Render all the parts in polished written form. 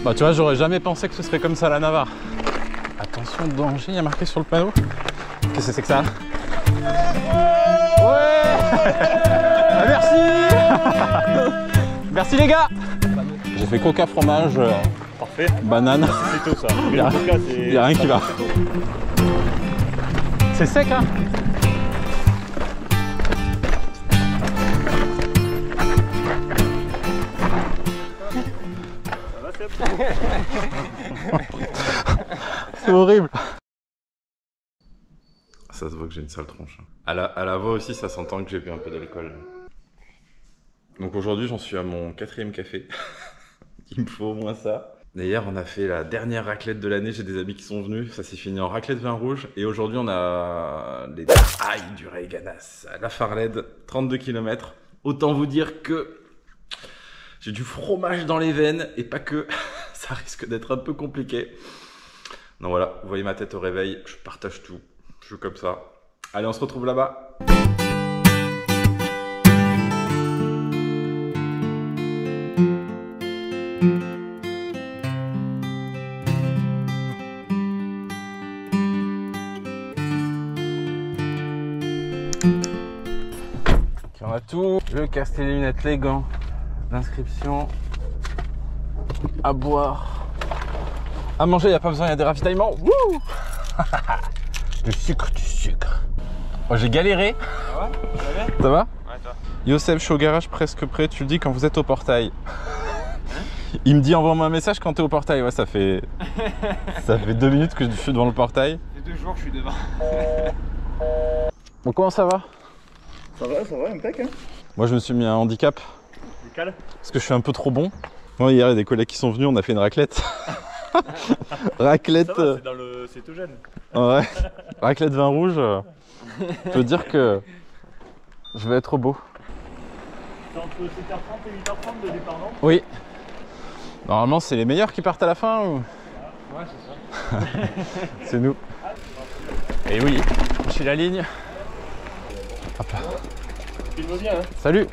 Bah tu vois, j'aurais jamais pensé que ce serait comme ça la Navarre. Attention, danger, il y a marqué sur le panneau. Qu'est-ce que c'est que ça? Ouais. Ah, merci. Merci les gars. J'ai fait coca fromage, Parfait. banane. C'est tout ça. Il n'y a rien qui va. C'est sec hein. C'est horrible. Ça se voit que j'ai une sale tronche. À la voix aussi, ça s'entend que j'ai bu un peu d'alcool. Donc aujourd'hui, j'en suis à mon 4e café. Il me faut au moins ça. D'ailleurs, on a fait la dernière raclette de l'année. J'ai des amis qui sont venus. Ça s'est fini en raclette vin rouge. Et aujourd'hui, on a les aïe du Reiganas à la Farled, 32 km. Autant vous dire que j'ai du fromage dans les veines et pas que. Ça risque d'être un peu compliqué. Donc voilà, vous voyez ma tête au réveil. Je partage tout. Je suis comme ça. Allez, on se retrouve là-bas. On a tout, le casque, les lunettes, les gants, l'inscription, à boire, à manger, il n'y a pas besoin, il y a des ravitaillements. Wouh. Du sucre, du sucre. Oh, j'ai galéré. Ah ouais? Ça va? Ouais, toi. Youssef, je suis au garage presque prêt, tu le dis quand vous êtes au portail. Il me dit envoie-moi un message quand t'es au portail. Ouais, ça fait 2 minutes que je suis devant le portail. Ça fait 2 jours que je suis devant. Bon, comment ça va? Ça va, impec hein. Moi, je me suis mis un handicap. Décale. Parce que je suis un peu trop bon. Moi, hier, il y a des collègues qui sont venus, on a fait une raclette. Raclette. Ça va, c'est dans le cétogène. Ouais. Raclette vin rouge. Je peux dire que je vais être beau. C'est entre 7h30 et 8h30 de départ, non? Oui. Normalement, c'est les meilleurs qui partent à la fin ou... Ouais, c'est ça. C'est nous. Et oui, je suis la ligne. Hop là. Filme bien, hein. Salut.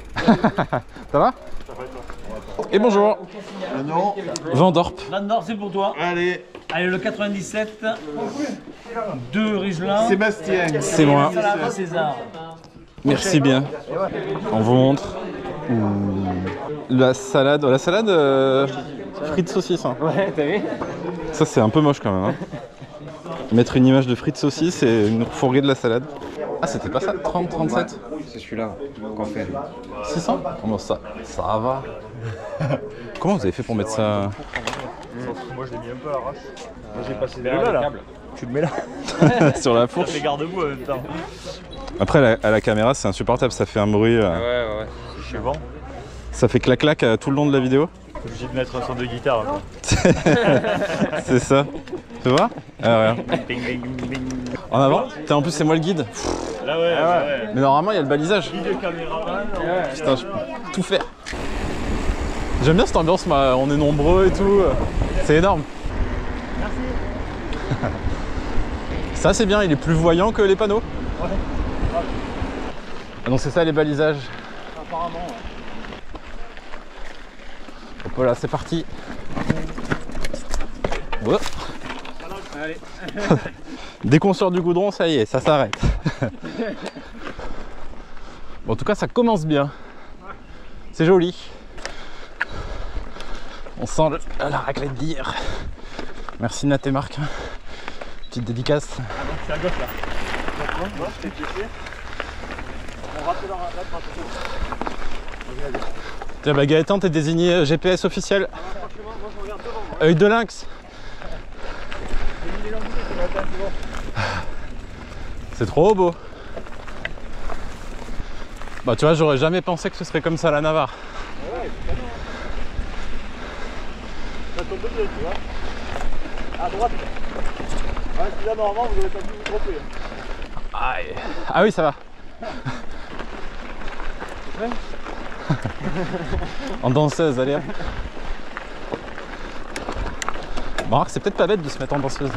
Ça va? Et bonjour. Non. Vendorp. Landor, c'est pour toi. Allez, Allez, le 97, 2 Riesling. Sébastien. C'est moi. Salade César. Merci bien. On vous montre. La salade. La salade frites saucisses. Hein. Ouais, t'as vu? Ça, c'est un peu moche quand même. Hein. Mettre une image de frites saucisses et une fourrée de la salade. Ah, c'était pas ça? 30, 37? C'est celui-là qu'on fait. 600? Comment ça? Ça va. Comment vous avez fait pour mettre ça? Moi, je l'ai mis un peu à l'arrache. Moi, j'ai passé là. Tu le mets là. Sur la Ça fourche? fait garde-boue en même temps. Après, à la caméra, c'est insupportable. Ça fait un bruit. Ouais. Je suis bon. Ça fait clac-clac tout le long de la vidéo. Faut que j'y mettre un son de guitare. Quoi. C'est ça. Tu vois? Ah, regarde. Bing, bing, bing. En avant? En plus, c'est moi le guide. Là, ouais. Mais normalement, il y a le balisage. Guide caméraman. Putain, je peux tout faire. J'aime bien cette ambiance, on est nombreux et tout. C'est énorme. Merci. Ça, c'est bien, il est plus voyant que les panneaux. Ouais. Ah non, c'est ça les balisages. Apparemment, ouais. Hop voilà, c'est parti. Ouais. Allez. Dès qu'on sort du goudron, ça y est, ça s'arrête. Bon, en tout cas, ça commence bien. C'est joli. On sent la raclette d'hier. Merci Nat et Marc. Petite dédicace. Ah, donc c'est à gauche là. Moi, je t'ai piécé. On rate la rate. Tiens, bah Gaëtan, t'es désigné GPS officiel. Franchement, moi je regarde devant. Œil de lynx. J'ai mis les lampes, c'est bon. C'est trop beau. Bah tu vois, j'aurais jamais pensé que ce serait comme ça la Navarre. Ouais, c'est canon. Ça tombe bien, tu vois. À droite. Ouais, celui-là, normalement, vous n'aurez pas pu vous tromper. Aïe. Ah oui, ça va. En danseuse, allez hop. Bon, remarque, c'est peut-être pas bête de se mettre en danseuse.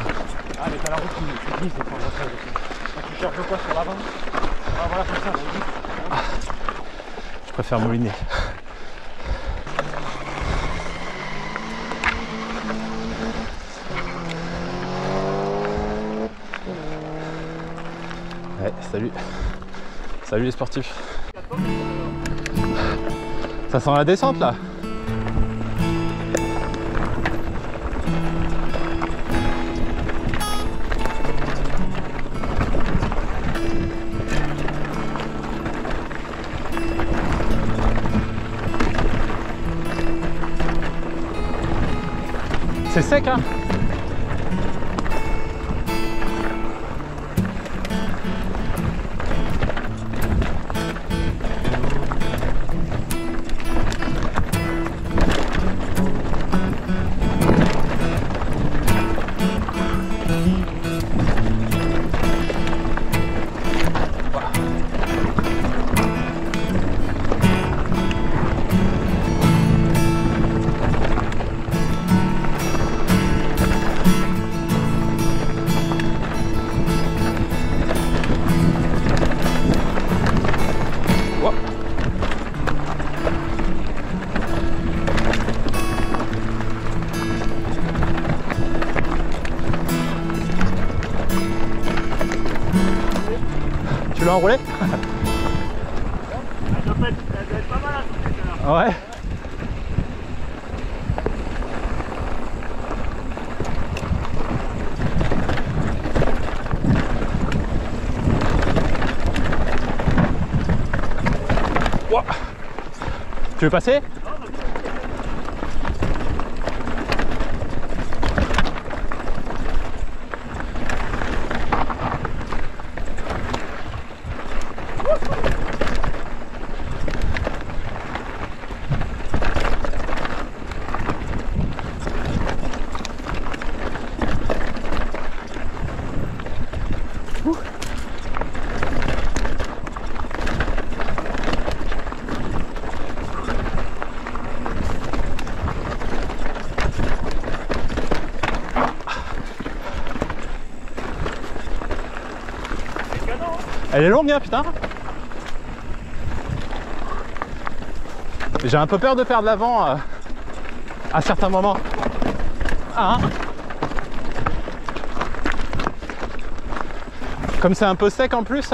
Ah, mais t'as la route qui glisse, c'est pas vrai. Tu cherches quoi sur l'avant? Ah, voilà, comme ça, Je préfère mouliner. salut. Salut les sportifs. Ça sent la descente là. C'est sec hein. Tu l'as enroulé? Elle doit être pas mal à sauter celle-là. Ouais. Ouah. Tu veux passer? Elle est longue hein putain. J'ai un peu peur de perdre l'avant à certains moments. Ah, hein. Comme c'est un peu sec en plus.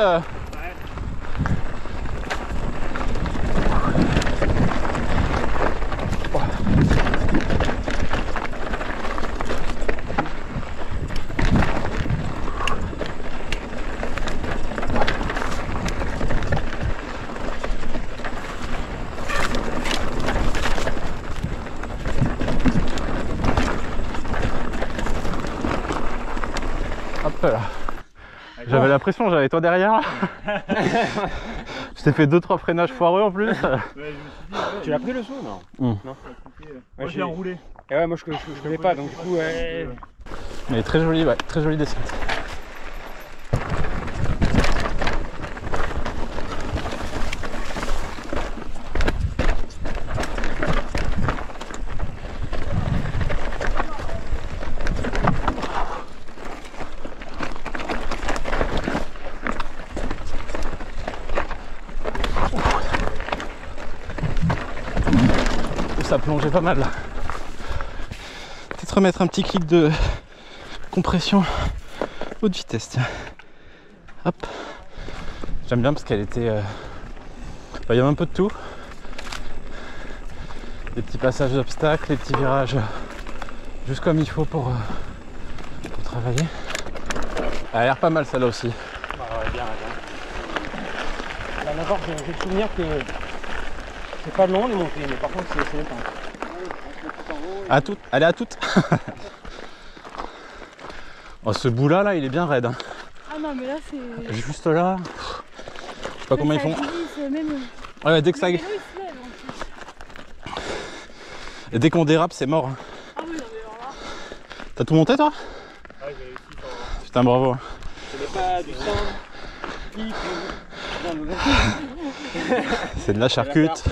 Hop là. J'avais la pression, j'avais toi derrière. Je t'ai fait 2-3 freinages foireux en plus. Ouais, je me suis dit, Tu l'as pris le saut? Non. Non. moi je l'ai enroulé. Et ouais, moi je connais pas, donc du coup, ouais. Mais très jolie, ouais, très jolie descente. Ça plongeait pas mal là. Peut-être remettre un petit clic de compression haute vitesse. Tiens. Hop. J'aime bien parce qu'elle était. Il y avait un peu de tout. Des petits passages d'obstacles, les petits virages juste comme il faut pour travailler. Elle a l'air pas mal celle-là aussi. Ah ouais, bien, bien. D'abord, j'ai le souvenir que c'est pas long les montées, mais par contre c'est longtemps. À toutes, elle est à toutes. Oh, ce bout là, il est bien raide. Hein. Ah non mais là c'est... Juste là. Je sais pas comment ils font. Ouais, dès que ça. Et Et dès qu'on dérape, c'est mort. Hein. ah oui, non, mais alors là... T'as tout monté toi? Ouais, j'ai réussi. Putain, bravo. C'est pas du sang. C'est de la charcute.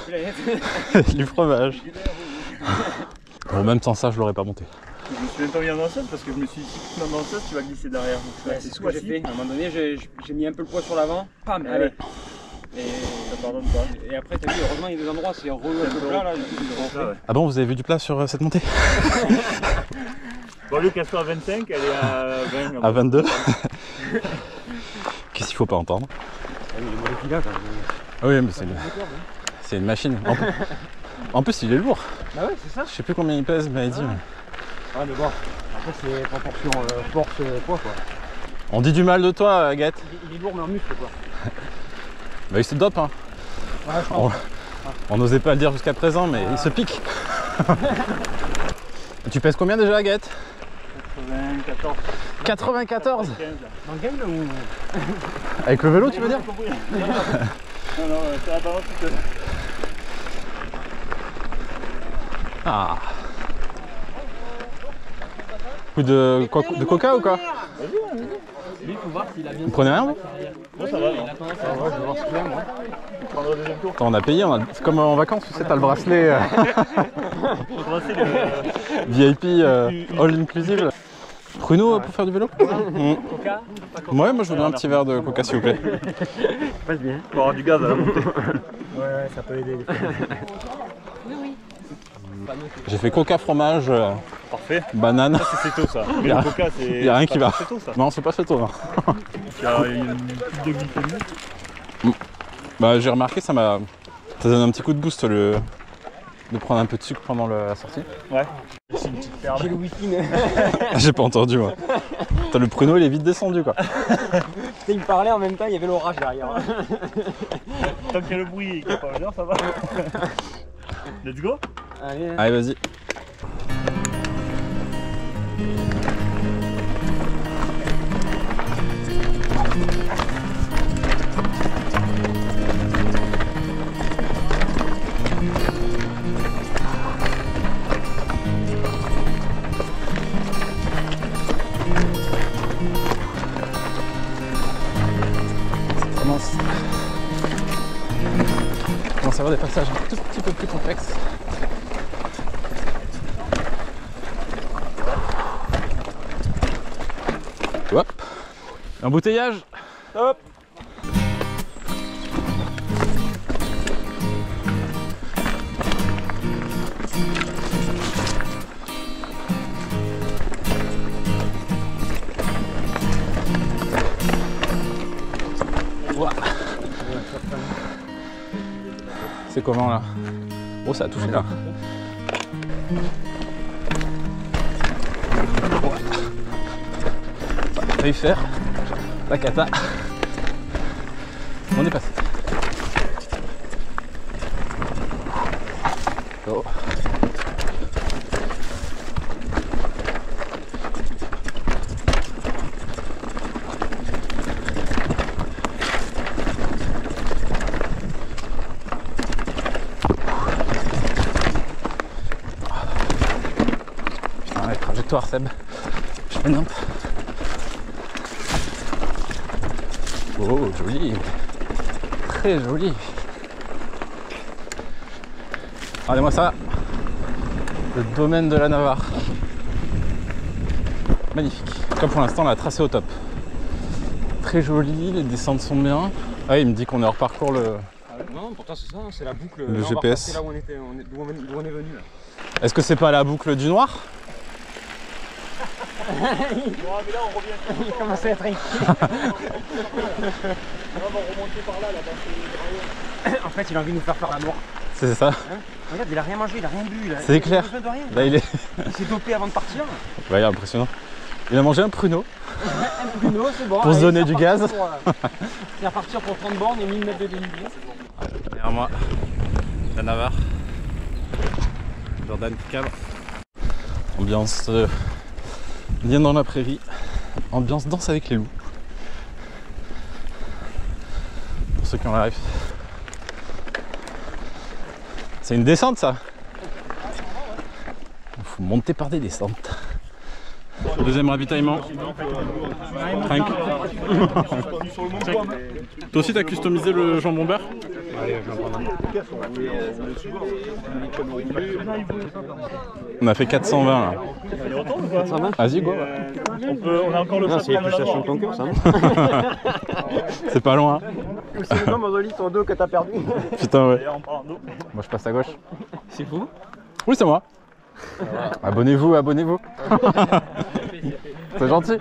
Du fromage. Bon, même sans ça, je l'aurais pas monté. Je me suis même pas mis en danseuse parce que je me suis dit si tu te mets en danseuse, tu vas glisser derrière. Donc, je suis Ouais, resté c'est ce sous que j'ai assis. fait. À un moment donné, j'ai mis un peu le poids sur l'avant. Pam, Ouais. allez. Et, Ça pardonne pas. et après, t'as vu, heureusement, il y a des endroits, c'est relou un peu plat là. Du coup, ils ont Ah fait. ouais. Ah bon, vous avez vu du plat sur cette montée? Bon, au lieu qu'elle soit à 25, elle est à 20. À 22. Qu'est-ce qu'il faut faut pas entendre. Il est mauvais qu'il a quand même. Ah oui, mais c'est une machine. En plus, il est lourd. Bah ouais, c'est ça. Je sais plus combien il pèse, mais il dit. Ouais, mais bon, après c'est proportion force-poids quoi. On dit du mal de toi, Agathe. Il est lourd mais en muscle quoi. Bah, il se dope, hein. Ouais, je pense. On n'osait pas le dire jusqu'à présent, mais il se pique. Tu pèses combien déjà, Agathe? 94. 94. Dans le game là ou... Avec le vélo, tu veux dire? Non, non, c'est la balance toute seule. Ah. Coup de coca ou quoi? Lui, faut voir s'il a bien. Vous prenez rien, vous? Moi, ça va. Il a tendance à... Ouais, je vais voir ce qu'il a moi. On prendra le deuxième tour. Attends, on a payé, c'est comme en vacances, tu sais, t'as le bracelet On va passer le... VIP all inclusive. Pruneau pour faire du vélo? Coca? Ouais, moi je voudrais un petit verre de coca s'il vous plaît. Passe bien. Pour avoir du gaz à la montée. Ouais, ça peut aider. J'ai fait coca fromage, Parfait. banane. Ça, c'est tôt ça. Mais Y a- le coca, c'est. y a rien qui va. C'est tôt ça. Non, c'est pas fait tôt. Non. Il y a une petite de glycémie. Bah j'ai remarqué, ça donne un petit coup de boost de prendre un peu de sucre pendant la sortie. Ouais. C'est une petite perle. J'ai le week-end. J'ai pas entendu moi. Putain, le pruneau il est vite descendu quoi. Il me parlait en même temps, il y avait l'orage derrière. Tant qu'il y a le bruit et qu'il n'y a pas l'odeur, ça va. Let's go. Allez. Allez vas-y. On commence à avoir des passages un tout petit peu plus complexes. Hop. Embouteillage. Hop. Ouah. C'est comment là? Oh, ça a touché là. Ça a failli faire la cata. On est passé. Oh. Putain, la trajectoire, Seb. Je fais nimp. Oh, joli. Très joli. Regardez-moi ça. Le domaine de la Navarre. Magnifique. Comme pour l'instant, la tracé au top. Très joli, les descentes sont bien. Ah, il me dit qu'on est hors parcours le... Non, pourtant c'est ça, hein, c'est la boucle. Le là, on va GPS. repasser là où on était, d'où on est venu là. Est-ce que c'est pas la boucle du noir? Bon, mais là, on revient. Il commence à être inquiet. On va remonter par là, là-bas. En fait, il a envie de nous faire la mort. C'est ça. Hein, regarde, il a rien mangé, il a rien bu. C'est clair. Il a besoin de rien. Là, il est... Il s'est dopé avant de partir. Ouais, impressionnant. Il a mangé un pruneau. Un pruneau, c'est bon. Pour se Allez, donner c'est du reparti gaz. C'est repartir pour 30 bornes et 1000 mètres de dénivelé. Derrière moi, la Navarre. Jordan qui cave. Ambiance bien dans la prairie. Ambiance danse avec les loups. Pour ceux qui ont la ref. C'est une descente ça. Il faut monter par des descentes. Deuxième ravitaillement. Frank. Toi aussi t'as customisé le jambon beurre? On a fait 420 là. Vas-y go. On a encore le choix. C'est plus ça son concours ça. C'est pas loin. C'est le nom Mozoli, ton dos que t'as perdu. Putain ouais. D'ailleurs, on part en eau. Moi je passe à gauche. C'est fou. Oui c'est moi. Abonnez-vous, abonnez-vous. C'est gentil.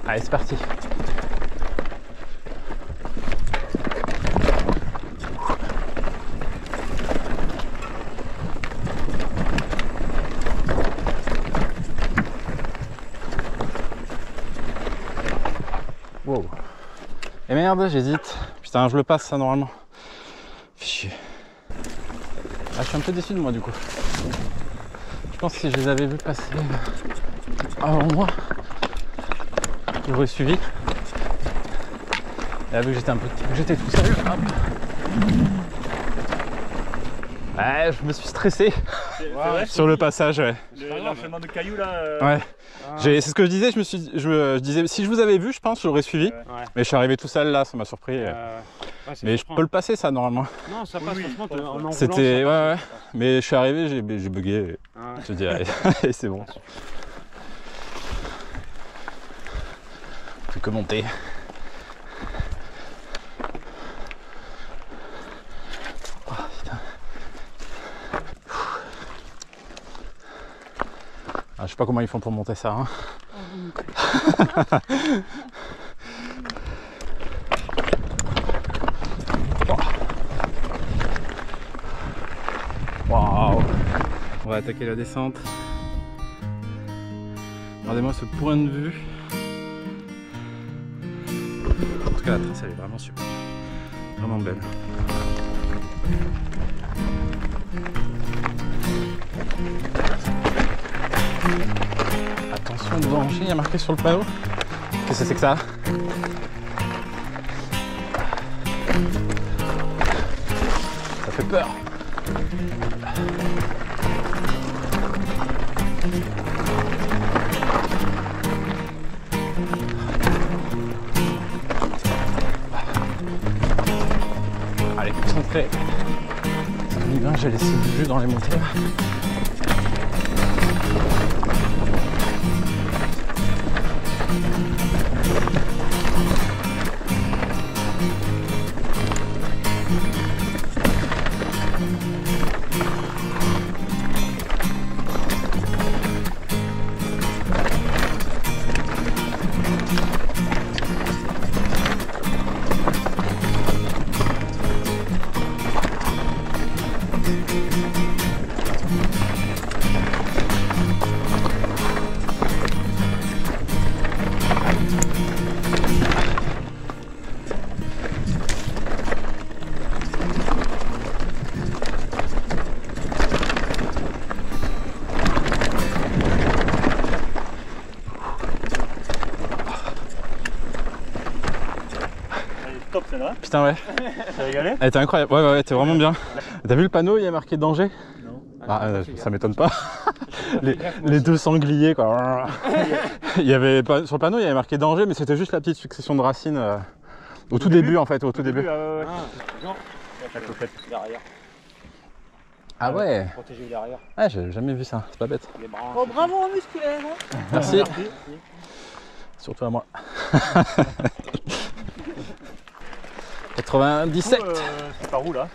Allez, c'est parti. Wow. Et merde, j'hésite. Putain, je le passe ça normalement. Fais chier. Ah, je suis un peu déçu de moi du coup. Je pense que si je les avais vus passer avant moi, j'aurais suivi. Et là, vu que j'étais tout seul, hop. Ouais, je me suis stressé sur le passage, ouais. L'enchaînement de cailloux là. Ouais. C'est ce que je disais, je disais, si je vous avais vu, je pense, j'aurais suivi. Mais je suis arrivé tout seul là, ça m'a surpris. Mais je peux le passer ça normalement. Non, ça passe, franchement, C'était. Ouais. Mais je suis arrivé, j'ai bugué. Je dis, allez, c'est bon. Plus que monter. Oh, putain. Ah, je sais pas comment ils font pour monter ça. Hein. Waouh. On va attaquer la descente. Regardez-moi ce point de vue. En tout cas, la trace elle est vraiment super. Vraiment belle. Attention, danger, il y a marqué sur le panneau. Qu'est-ce que c'est que ça? Ça fait peur. Allez, concentré. J'ai laissé du jus dans les montées. Putain ouais. T'as régalé? Elle était incroyable, ouais, t'es vraiment bien. T'as vu le panneau, il y a marqué danger? Non. Ah, ça m'étonne pas. les deux sangliers quoi. Il y avait pas, sur le panneau il y avait marqué danger, mais c'était juste la petite succession de racines au tout début en fait, au tout début. La clopette derrière. Ah ouais. Protéger l'arrière. Ah, j'ai jamais vu ça, c'est pas bête. Oh, bravo en musculaire. Hein. Merci. Surtout à moi. 97. C'est par où là?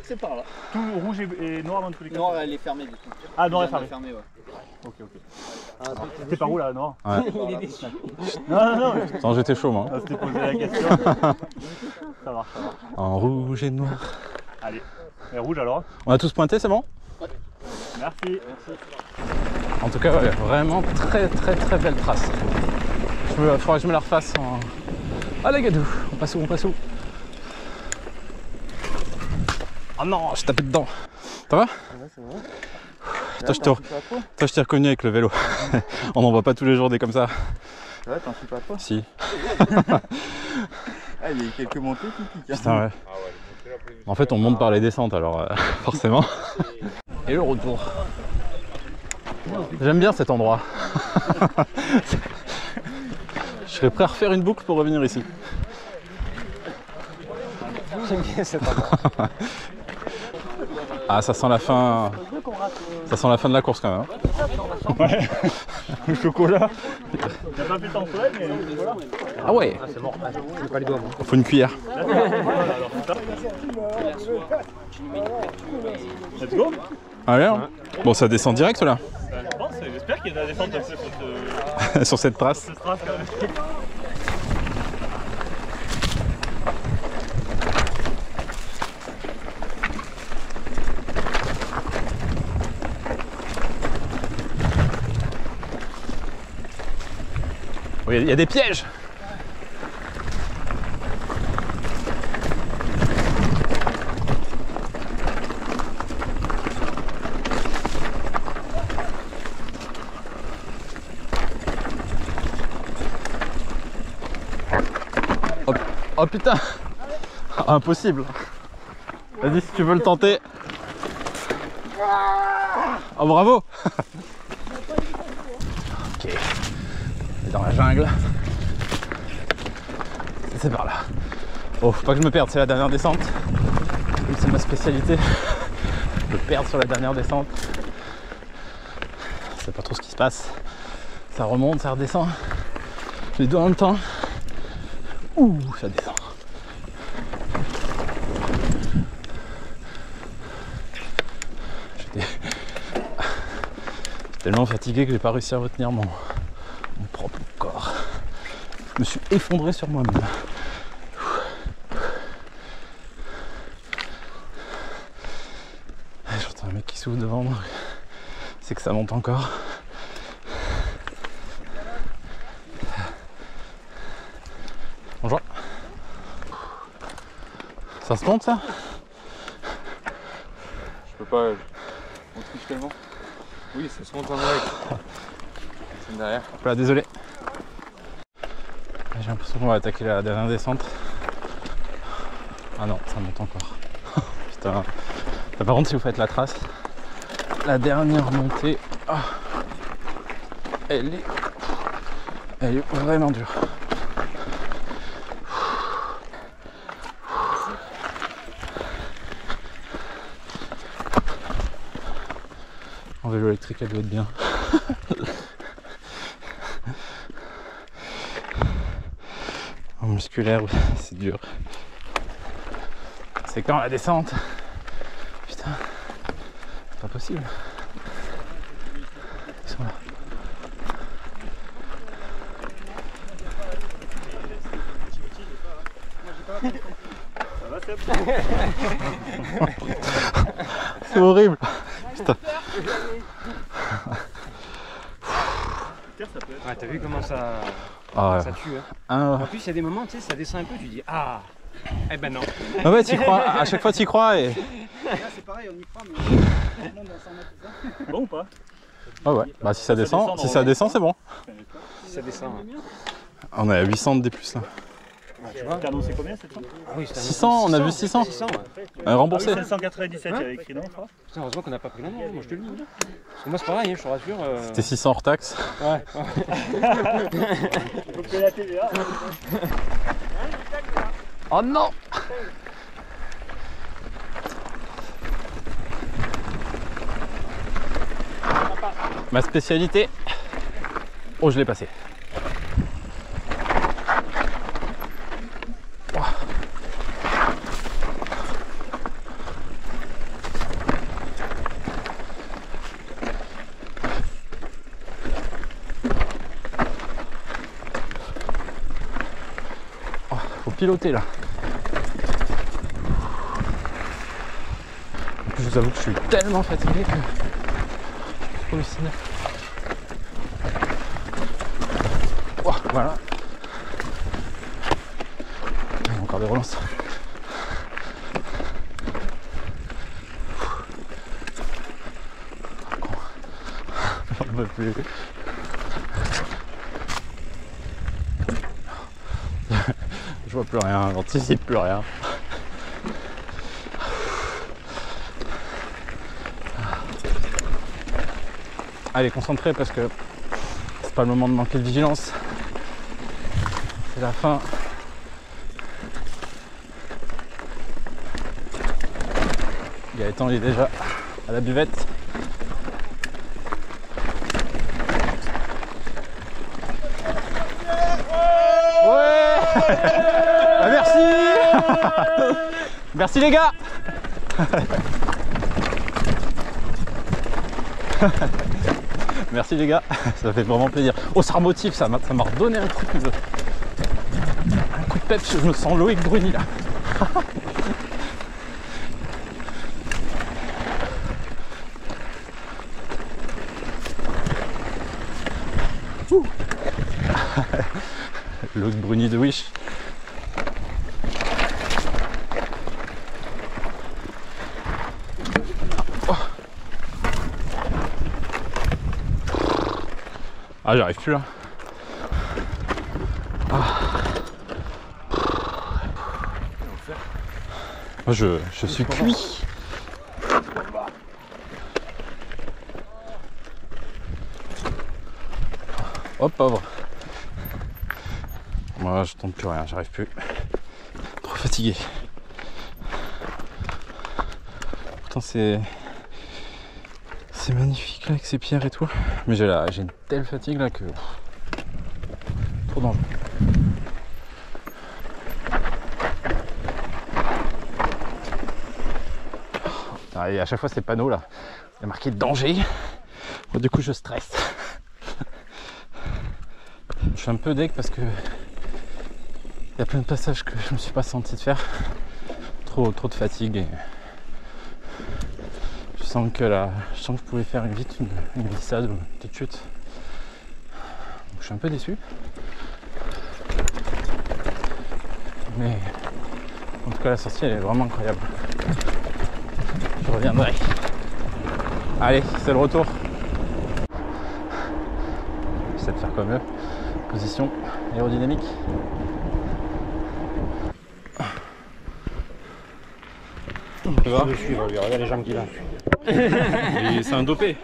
C'est par là. Tout rouge et noir dans tous les cas. Noir, elle est fermée du coup. Ah, noir est fermé. Ouais. Ok. C'est par où là, noir? Ouais. Il est déçu. Non. Attends, j'étais chaud moi. On s'était posé la question. Ça marche. En rouge et noir. Allez. Et rouge alors? On a tous pointé, c'est bon? Ouais. Merci. En tout cas, ouais, vraiment très belle trace. Faudra que je me la refasse en... Allez Gadou, on passe où? Oh non, j'ai tapé dedans. Ça va? Ouais, c'est vrai. Toi, je t'ai reconnu avec le vélo. On n'en voit pas tous les jours des comme ça. Ouais, t'en suis pas toi? Si. Ah, il y a eu quelques montées qui piquent. Putain, ouais. En fait, on monte par les descentes, alors forcément. Et le retour. J'aime bien cet endroit. Je serais prêt à refaire une boucle pour revenir ici. J'aime bien cet endroit. Ah, ça sent la fin. Ça sent la fin de la course quand même. Hein. Ouais. Le chocolat. T'as pas fait le temps soleil, mais le chocolat. Ah ouais. Ah, c'est bon. Je pas les doigts, moi. Faut une cuillère. Let's go. Allez, hein. Bon, ça descend direct là. Je pense, j'espère qu'il y a de la descente un peu sur ce... sur cette trace. Oui, il y a des pièges. Oh, oh putain. Impossible. Vas-y si tu veux le tenter. Oh bravo. Ok. On est dans la jungle. C'est par là. Oh, faut pas que je me perde, c'est la dernière descente. Comme c'est ma spécialité. Me perdre sur la dernière descente. Je sais pas trop ce qui se passe. Ça remonte, ça redescend. Les deux en même temps. Ouh, ça descend. J'étais tellement fatigué que j'ai pas réussi à retenir mon propre corps. Je me suis effondré sur moi-même. J'entends un mec qui souffle devant moi. C'est que ça monte encore. Bonjour. Ça se monte ça? Je peux pas. On triche tellement. Oui, ça se monte en direct. C'est derrière. Voilà, désolé. J'ai l'impression qu'on va attaquer la dernière descente. Ah non, ça monte encore. Putain. Par contre, si vous faites la trace, la dernière montée, elle est vraiment dure. En vélo électrique, elle doit être bien. En musculaire, c'est dur. C'est quand la descente? Putain, c'est pas possible. Ils sont là. C'est horrible. Putain. Ouais, t'as vu comment ça, Ah, ça tue hein. En plus, il y a des moments, tu sais, ça descend un peu, tu dis ah, eh ben non. Ah ouais, t'y crois, à chaque fois t'y crois et... Là, c'est pareil, on y croit, mais tout le monde va s'en mettre ça. Bon ou pas? Ah ouais, bah si ça descend, c'est bon. Si ça descend. On est à 800 de D+, là. T'as annoncé combien, 700? Ah oui, 600, on a vu 600. 600 ouais. Remboursé. 797, il y avait écrit non? Putain, heureusement qu'on n'a pas pris la moi je te le dis. Parce que moi c'est pareil, hein, je te rassure. C'était 600 hors taxe. Ouais. Il faut payer la TVA. Oh non! Ma spécialité. Oh, je l'ai passé. Faut piloter là. En plus, je vous avoue que je suis tellement fatigué que je suis halluciné. Oh, voilà. Encore des relances. J'en peux plus. Je vois plus rien, j'anticipe plus rien. Allez, concentrez parce que c'est pas le moment de manquer de vigilance. C'est la fin. Gaëtan il est déjà à la buvette. Ouais. Ah, merci. Merci les gars. Merci les gars, ça fait vraiment plaisir. Oh, ça remotive, ça m'a redonné un coup de peps, je me sens Loïc Bruni là. Loïc Bruni de Wish. Ah, j'arrive plus là. Moi je suis cuit. Oh pauvre. Moi je tente plus rien, j'arrive plus. Trop fatigué. Pourtant c'est magnifique là avec ces pierres et tout. Mais j'ai une telle fatigue là que. Trop dangereux. Et à chaque fois ces panneaux là, il y a marqué danger. Bon, du coup je stresse. Je suis un peu deg parce que il y a plein de passages que je me suis pas senti de faire. Trop de fatigue et je sens que je pouvais faire vite une glissade ou une petite chute. Donc, je suis un peu déçu. Mais en tout cas la sortie elle est vraiment incroyable. Je reviendrai. Allez, c'est le retour. J'essaie de faire comme eux. Position aérodynamique. Tu vois ? Le suivre, lui, regarde les jambes qu'il a. C'est un dopé.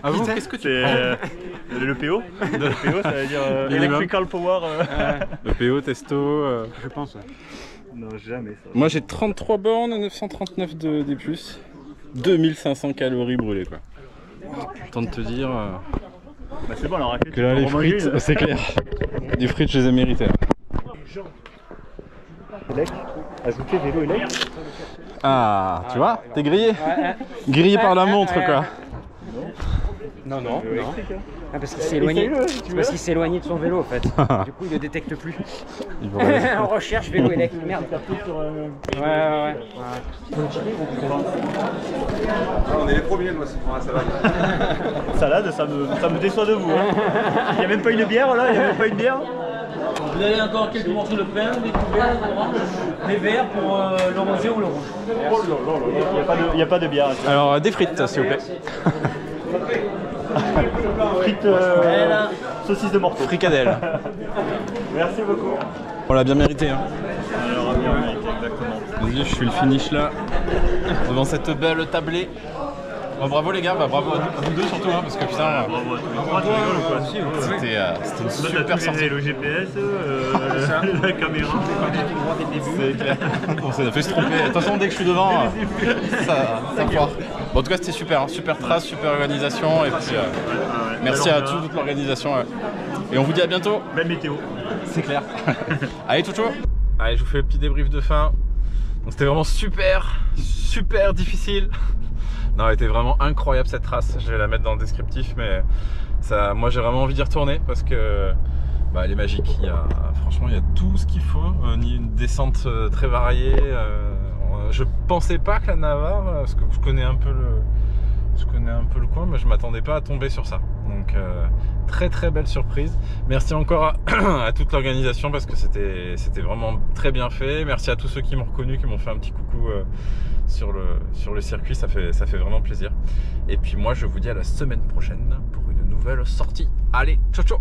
Ah vous, qu'est-ce que tu prends ? Le PO. Le PO, ça veut dire Electrical Power. Le PO, testo. Je pense. Non, jamais ça. Moi j'ai 33 bornes, 939 de D+, 2500 calories brûlées quoi. Tant de te dire Bah c'est bon, la raquette. que là les frites, c'est clair. Les frites je les ai méritées. Elec, ajouter vélo Elec. Ah, tu vois, t'es grillé. Grillé par la montre quoi. Non. Ah, parce qu'il s'est éloigné. C'est parce qu'il s'est éloigné de son vélo en fait. Du coup il le détecte plus. On recherche vélo électrique. Merde. Ouais. On est les premiers, moi, c'est pour la salade. Salade, ça me déçoit de vous. Il n'y a même pas une bière là, il n'y a même pas une bière. Vous avez encore quelques morceaux de pain, des couverts, des verres pour le rosé ou le rouge. Il n'y a pas de bière. Alors des frites s'il vous plaît. Frites saucisse de morceau. Fricadelle. Merci beaucoup. On l'a bien mérité hein. Alors, bien mérité, exactement. Vas-y, je suis le finish là, devant cette belle tablée. Bon, bravo les gars, bravo à vous deux surtout hein, parce que putain, c'était une super sortie. Le GPS, la caméra. C'est clair. On s'est fait se tromper. Attention dès que je suis devant, ça foire. Bon, en tout cas c'était super, hein. Super trace, super organisation et puis merci à toute l'organisation. Et on vous dit à bientôt. Belle météo. C'est clair. Allez tout chaud. Allez, je vous fais le petit débrief de fin. Donc c'était vraiment super difficile. Non, elle était vraiment incroyable cette trace. Je vais la mettre dans le descriptif, mais ça, moi j'ai vraiment envie d'y retourner parce que elle est magique. Franchement, il y a tout ce qu'il faut. Une descente très variée. Je pensais pas que la Navarre, parce que je connais un peu le coin, mais je m'attendais pas à tomber sur ça. Donc très belle surprise. Merci encore à toute l'organisation parce que c'était vraiment très bien fait. Merci à tous ceux qui m'ont reconnu, qui m'ont fait un petit coucou sur le circuit, ça fait vraiment plaisir. Et puis moi je vous dis à la semaine prochaine pour une nouvelle sortie. Allez, ciao ciao.